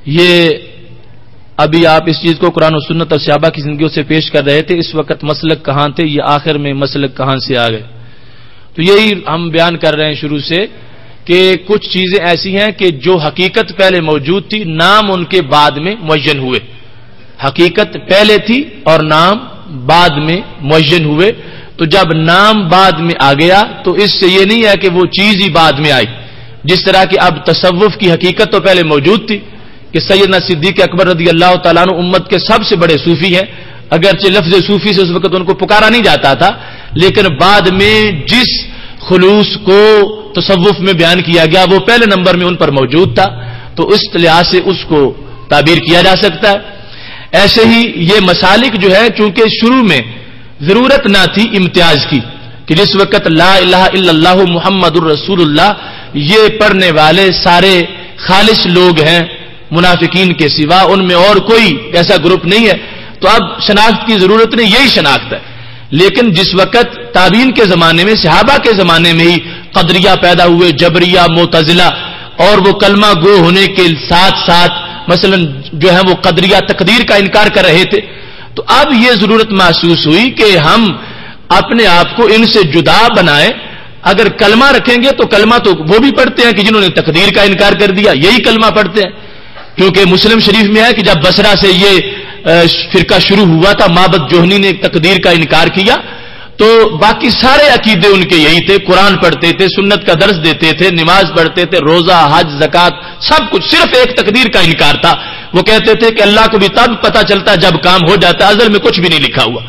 یہ ابھی آپ اس چیز کو قرآن و سنت اور صحابہ کی زندگیوں سے پیش کر رہے تھے، اس وقت مسلک کہاں تھے، یہ آخر میں مسلک کہاں سے آ گئے؟ تو یہی ہم بیان کر رہے ہیں شروع سے کہ کچھ چیزیں ایسی ہیں کہ جو حقیقت پہلے موجود تھی، نام ان کے بعد میں معین ہوئے. حقیقت پہلے تھی اور نام بعد میں معین ہوئے. تو جب نام بعد میں آ گیا تو اس سے یہ نہیں ہے کہ وہ چیز ہی بعد میں آئی. جس طرح کہ اب تصوف کی حقیقت تو پہلے موجود تھی کہ سیدنا صدیق اکبر رضی اللہ تعالیٰ عنہ امت کے سب سے بڑے صوفی ہیں، اگرچہ لفظ صوفی سے اس وقت ان کو پکارا نہیں جاتا تھا، لیکن بعد میں جس خلوص کو تصوف میں بیان کیا گیا وہ پہلے نمبر میں ان پر موجود تھا، تو اس لحاظ سے اس کو تعبیر کیا جا سکتا ہے. ایسے ہی یہ مسالک جو ہے چونکہ شروع میں ضرورت نہ تھی امتیاز کی کہ جس وقت لا الہ الا اللہ محمد الرسول اللہ یہ پڑھنے والے سارے خالص لوگ ہیں منافقین کے سوا، ان میں اور کوئی ایسا گروپ نہیں ہے، تو اب شناخت کی ضرورت نہیں، یہی شناخت ہے. لیکن جس وقت تابعین کے زمانے میں، صحابہ کے زمانے میں ہی قدریہ پیدا ہوئے، جبریہ، معتزلہ، اور وہ کلمہ گو ہونے کے ساتھ ساتھ مثلا جو ہے وہ قدریہ تقدیر کا انکار کر رہے تھے، تو اب یہ ضرورت محسوس ہوئی کہ ہم اپنے آپ کو ان سے جدا بنائیں. اگر کلمہ رکھیں گے تو کلمہ تو وہ بھی پڑھتے ہیں کہ جنہوں نے تقدیر کا انکار کر دیا، یہی کلمہ پڑھتے ہیں. کیونکہ مسلم شریف میں ہے کہ جب بصرہ سے یہ فرقہ شروع ہوا تھا، معبد جوہنی نے تقدیر کا انکار کیا، تو باقی سارے عقیدے ان کے یہی تھے. قرآن پڑھتے تھے، سنت کا درس دیتے تھے، نماز پڑھتے تھے، روزہ، حج، زکات، سب کچھ، صرف ایک تقدیر کا انکار تھا. وہ کہتے تھے کہ اللہ کو بھی تب پتہ چلتا جب کام ہو جاتا، ازل میں کچھ بھی نہیں لکھا ہوا.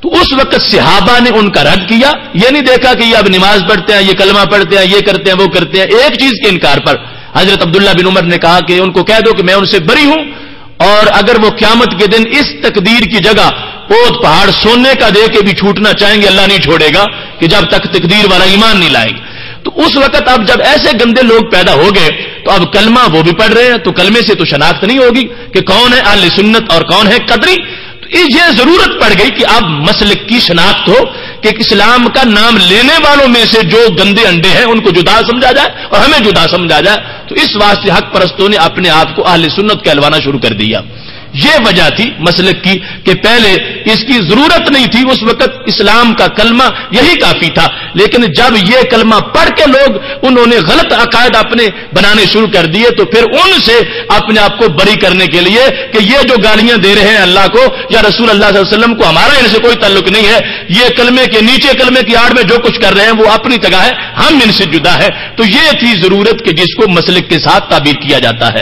تو اس وقت صحابہ نے ان کا رد کیا، یہ نہیں دیکھا کہ یہ اب نماز پڑھتے ہیں، یہ کلمہ پڑھتے ہیں، یہ کرتے ہیں، وہ کرتے ہیں. ایک چیز کے انکار پر حضرت عبداللہ بن عمر نے کہا کہ ان کو کہہ دو کہ میں ان سے بری ہوں، اور اگر وہ قیامت کے دن اس تقدیر کی جگہ اوت پہاڑ سونے کا دے کے بھی چھوٹنا چاہیں گے، اللہ نہیں چھوڑے گا کہ جب تک تقدیر والا ایمان نہیں لائیں گے. تو اس وقت اب جب ایسے گندے لوگ پیدا ہو گئے تو اب کلمہ وہ بھی پڑھ رہے ہیں، تو کلمے سے تو شناخت نہیں ہوگی کہ کون ہے اہل سنت اور کون ہے قدری. تو یہ ضرورت پڑ گئی کہ اب مسلک کی شناخت ہو کہ اسلام کا نام لینے والوں میں سے جو گندے انڈے ہیں ان کو جدا سمجھا جائے اور ہمیں جدا سمجھا جائے. تو اس واسطے حق پرستوں نے اپنے آپ کو اہل سنت کہلوانا شروع کر دیا. یہ وجہ تھی مسلک کی کہ پہلے اس کی ضرورت نہیں تھی، اس وقت اسلام کا کلمہ یہی کافی تھا. لیکن جب یہ کلمہ پڑھ کے لوگ انہوں نے غلط عقائد اپنے بنانے شروع کر دیے تو پھر ان سے اپنے آپ کو بری کرنے کے لیے کہ یہ جو گالیاں دے رہے ہیں اللہ کو یا رسول اللہ صلی اللہ علیہ وسلم کو، ہمارا ان سے کوئی تعلق نہیں ہے، یہ کلمے کے نیچے کلمے کی آڑ میں جو کچھ کر رہے ہیں وہ اپنی جگہ ہے، ہم ان سے جدا ہے. تو یہ تھی ضرورت کہ جس کو مسلک کے ساتھ تعبیر کیا جاتا ہے.